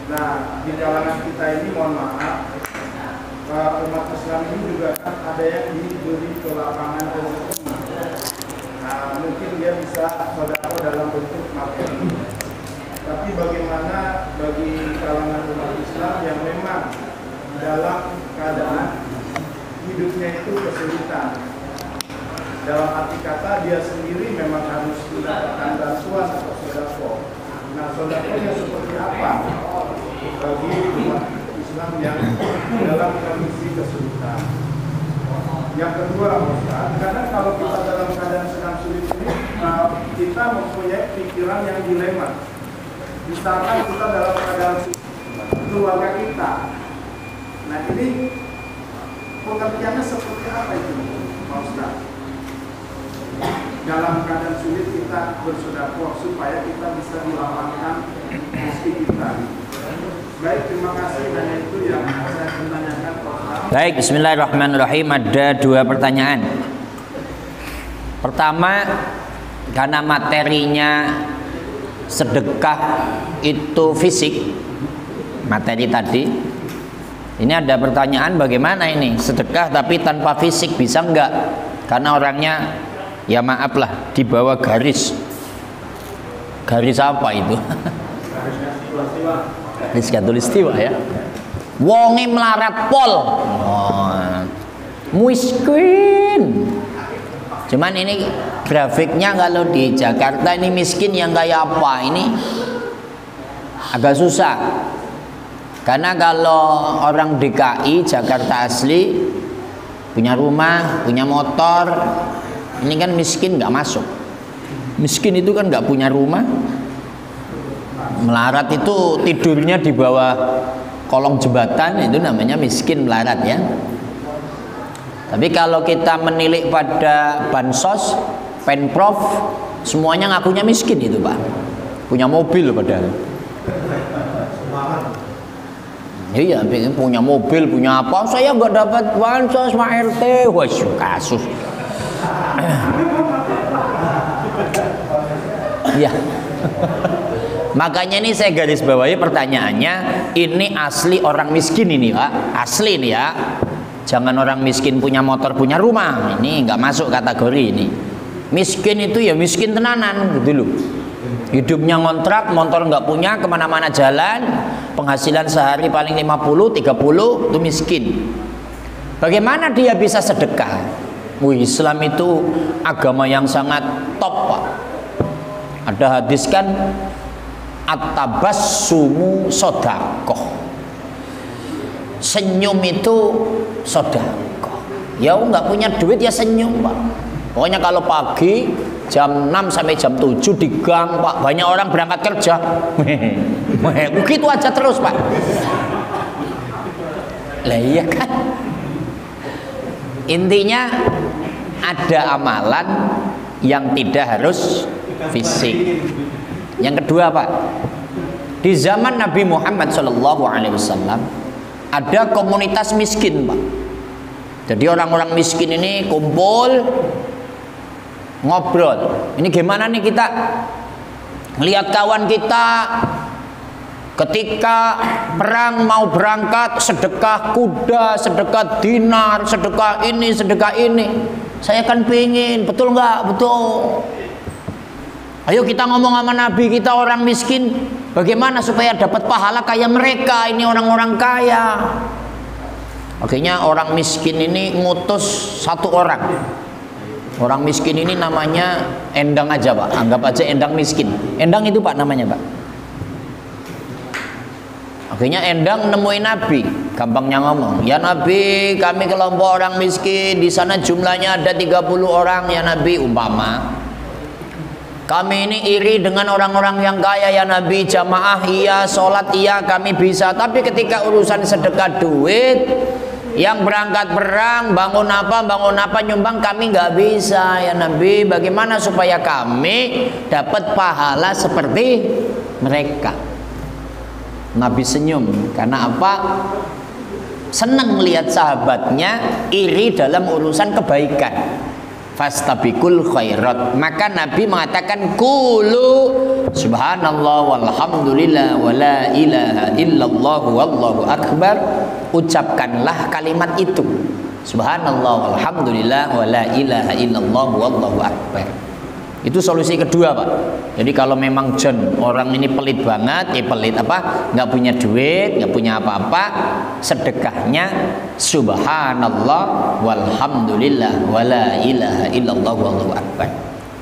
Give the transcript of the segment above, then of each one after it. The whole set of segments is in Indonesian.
Nah, di kalangan kita ini mohon maaf, umat Islam ini juga kan ada yang diberi ke lapangan rezeki. Nah, mungkin dia bisa sedekah dalam bentuk materi. Tapi bagaimana bagi kalangan umat Islam yang memang dalam keadaan hidupnya itu kesulitan? Dalam arti kata dia sendiri memang harus mendapatkan bantuan atau sedekah. Nah, sedekahnya seperti apa bagi umat Islam yang dalam kondisi kesulitan? Yang kedua, Ustaz, karena kalau kita dalam keadaan sedang sulit ini, kita mempunyai pikiran yang dilema. Misalkan kita dalam keadaan keluarga kita. Nah, ini pengertiannya seperti apa itu, Ustaz? Dalam keadaan sulit kita bersedekah supaya kita bisa dilapangkan rezeki kita. Baik, terima kasih, dan itu yang saya pertanyakan. Baik, bismillahirrahmanirrahim. Ada dua pertanyaan. Pertama, karena materinya sedekah itu fisik, materi tadi. Ini ada pertanyaan, bagaimana ini sedekah tapi tanpa fisik, bisa enggak? Karena orangnya, ya maaf lah, di bawah garis. Garis apa itu? Garis khatulistiwa ya. Wonge melarat pol. Oh, miskin. Cuman ini grafiknya kalau di Jakarta ini miskin yang kayak apa? Ini agak susah. Karena kalau orang DKI Jakarta asli punya rumah, punya motor, ini kan miskin nggak masuk. Miskin itu kan nggak punya rumah. Melarat itu tidurnya di bawah kolong jembatan, itu namanya miskin melarat ya. Tapi kalau kita menilik pada bansos, Pemprov, semuanya ngakunya miskin itu Pak. Punya mobil padahal. Iya, punya mobil, punya apa? Saya nggak dapat bansos Pak RT. Wah, kasus. Iya. Makanya ini saya garis bawahi pertanyaannya, ini asli orang miskin ini Pak, asli ini ya. Jangan orang miskin punya motor, punya rumah, ini nggak masuk kategori ini. Miskin itu ya miskin tenanan gitu loh. Hidupnya ngontrak, motor nggak punya, kemana-mana jalan, penghasilan sehari paling 50, 30, itu miskin. Bagaimana dia bisa sedekah? Islam itu agama yang sangat top Pak. Ada hadis kan, at-tabassumu sodakoh, senyum itu sodakoh. Ya nggak punya duit ya senyum Pak. Pokoknya kalau pagi jam 6 sampai jam 7 di gang Pak, banyak orang berangkat kerja, begitu aja terus Pak. Lah iya kan, intinya ada amalan yang tidak harus fisik. Yang kedua Pak, di zaman Nabi Muhammad SAW ada komunitas miskin Pak. Jadi orang-orang miskin ini kumpul ngobrol. Ini gimana nih kita lihat kawan kita ketika perang mau berangkat, sedekah kuda, sedekah dinar, sedekah ini, sedekah ini. Saya kan pingin, betul nggak? Betul. Ayo kita ngomong sama Nabi, kita orang miskin, bagaimana supaya dapat pahala kayak mereka, ini orang-orang kaya. Akhirnya orang miskin ini ngutus satu orang. Orang miskin ini namanya Endang aja Pak, anggap aja Endang miskin. Endang itu Pak namanya Pak. Akhirnya Endang nemuin Nabi, gampangnya ngomong, ya Nabi, kami kelompok orang miskin, di sana jumlahnya ada 30 orang ya Nabi, umpama. Kami ini iri dengan orang-orang yang kaya ya Nabi. Jamaah iya, sholat iya, kami bisa. Tapi ketika urusan sedekah duit, yang berangkat perang, bangun apa nyumbang, kami nggak bisa ya Nabi. Bagaimana supaya kami dapat pahala seperti mereka? Nabi senyum. Karena apa? Senang melihat sahabatnya iri dalam urusan kebaikan. Fastabiqul khairat. Maka Nabi mengatakan qulu subhanallah walhamdulillah wala ilaha illallah wallahu akbar. Ucapkanlah kalimat itu, subhanallah walhamdulillah wala ilaha illallah wallahu akbar. Itu solusi kedua, Pak. Jadi kalau memang orang ini pelit banget, pelit apa? Nggak punya duit, nggak punya apa-apa, sedekahnya subhanallah walhamdulillah wala ilaha illallah wallahu akbar.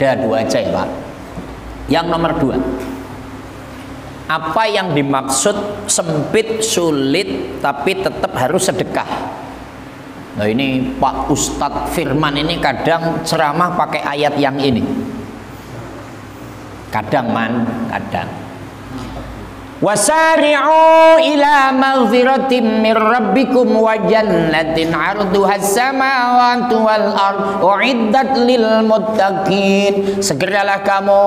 Ada dua aja ya, Pak. Yang nomor dua, apa yang dimaksud sempit, sulit, tapi tetap harus sedekah? Nah ini Pak Ustadz Firman ini kadang ceramah pakai ayat yang ini. Kadang kadang. Wasari'u ila maghfiratin min rabbikum wa jannatin 'arduhas samawati wal ard u'iddat lil muttaqin. Segeralah kamu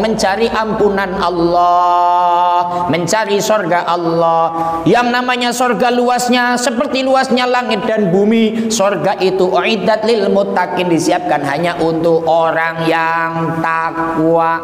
mencari ampunan Allah, mencari surga Allah. Yang namanya surga luasnya seperti luasnya langit dan bumi. Surga itu u'iddat lil muttaqin, disiapkan hanya untuk orang yang takwa.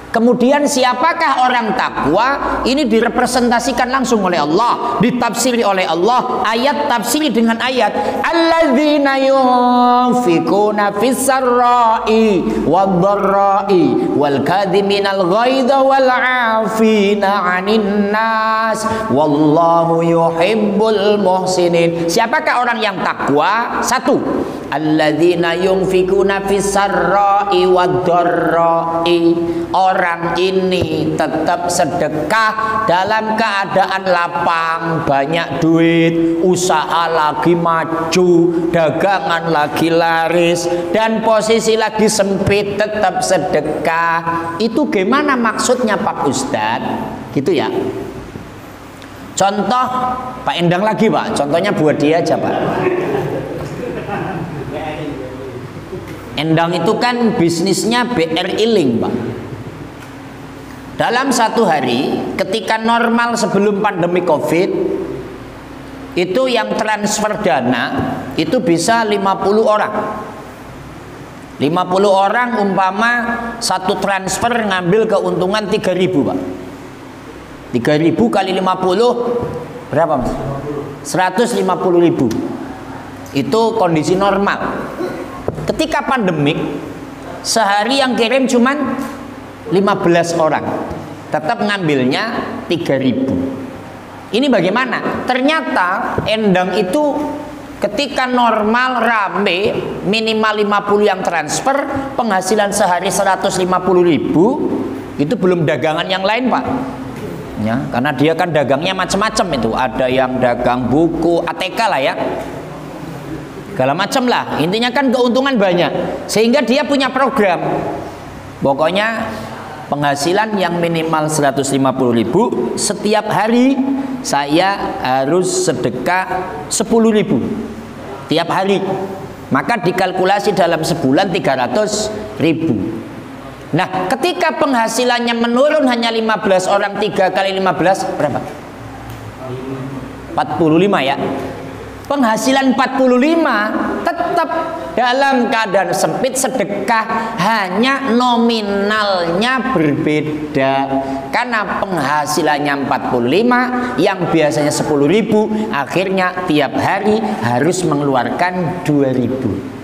Kemudian siapakah orang takwa? Ini direpresentasikan langsung oleh Allah, ditafsiri oleh Allah, ayat tafsiri dengan ayat. Alladzina yunfikuna fis sarra'i wad-dharra'i wal kadhiminal ghaidha wal 'afina 'anil nas wallahu yuhibbul muhsinin. Siapakah orang yang takwa? Satu, alladzina yunfikuna fis sarra'i wad-dharra'i. Orang ini tetap sedekah dalam keadaan lapang, banyak duit, usaha lagi maju, dagangan lagi laris, dan posisi lagi sempit, tetap sedekah. Itu gimana maksudnya Pak Ustadz? Gitu ya. Contoh Pak Endang lagi Pak, contohnya buat dia aja Pak. Endang itu kan bisnisnya BRI Link Pak. Dalam satu hari ketika normal sebelum pandemi Covid, itu yang transfer dana itu bisa 50 orang. 50 orang umpama satu transfer ngambil keuntungan 3.000 Pak. 3.000 kali 50 berapa Mas? 150.000. Itu kondisi normal. Ketika pandemik, sehari yang kirim cuman 15 orang, tetap ngambilnya 3.000. Ini bagaimana? Ternyata Endang itu ketika normal rame minimal 50 yang transfer, penghasilan sehari 150.000. Itu belum dagangan yang lain Pak ya, karena dia kan dagangnya macam-macam. Itu ada yang dagang buku, ATK lah ya, segala macam lah. Intinya kan keuntungan banyak, sehingga dia punya program. Pokoknya penghasilan yang minimal 150.000 setiap hari saya harus sedekah 10.000 tiap hari. Maka dikalkulasi dalam sebulan 300.000. Nah, ketika penghasilannya menurun hanya 15 orang, 3 kali 15 berapa? 45 ya. Penghasilan 45 tetap dalam keadaan sempit, sedekah hanya nominalnya berbeda. Karena penghasilannya 45 yang biasanya 10.000, akhirnya tiap hari harus mengeluarkan 2.000.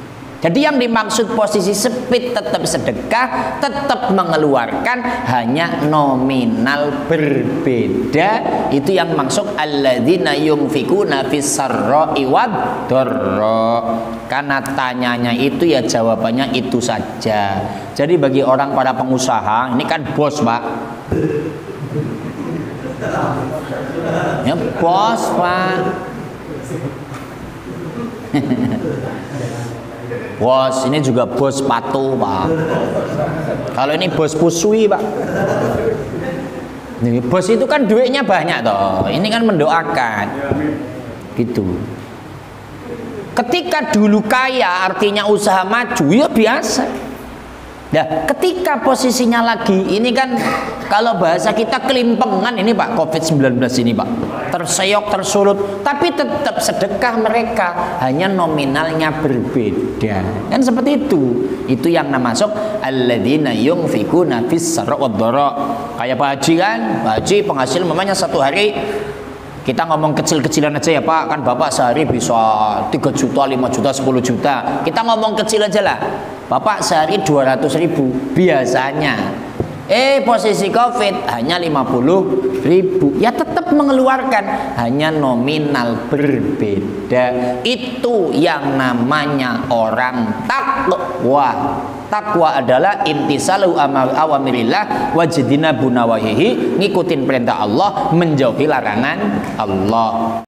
Jadi yang dimaksud posisi sempit tetap sedekah, tetap mengeluarkan hanya nominal berbeda. Itu yang maksud alladzina yunfikuna fis sarra'i wad dharra. Karena tanyanya itu ya jawabannya itu saja. Jadi bagi orang para pengusaha, ini kan bos Pak. Ya bos Pak. Bos, ini juga bos sepatu Pak. Kalau ini bos pusui Pak. Nih, bos itu kan duitnya banyak toh. Ini kan mendoakan. Gitu. Ketika dulu kaya artinya usaha maju, ya biasa. Nah, ketika posisinya lagi, ini kan kalau bahasa kita kelimpengan ini Pak, COVID-19 ini Pak, terseok, tersulut, tapi tetap sedekah mereka, hanya nominalnya berbeda. Kan seperti itu. Itu yang masuk alladzina yunfikuna fis sarra wad dharra. Kayak Pak Haji kan, Pak Haji penghasil mamanya satu hari, kita ngomong kecil-kecilan aja ya Pak, kan Bapak sehari bisa 3 juta, 5 juta, 10 juta. Kita ngomong kecil aja lah. Bapak sehari 200.000 biasanya. Posisi COVID hanya 50.000. Ya tetap mengeluarkan, hanya nominal berbeda. Itu yang namanya orang takwa. Takwa adalah imtisalu awamirillah wajidina bunawahihi, ngikutin perintah Allah, menjauhi larangan Allah.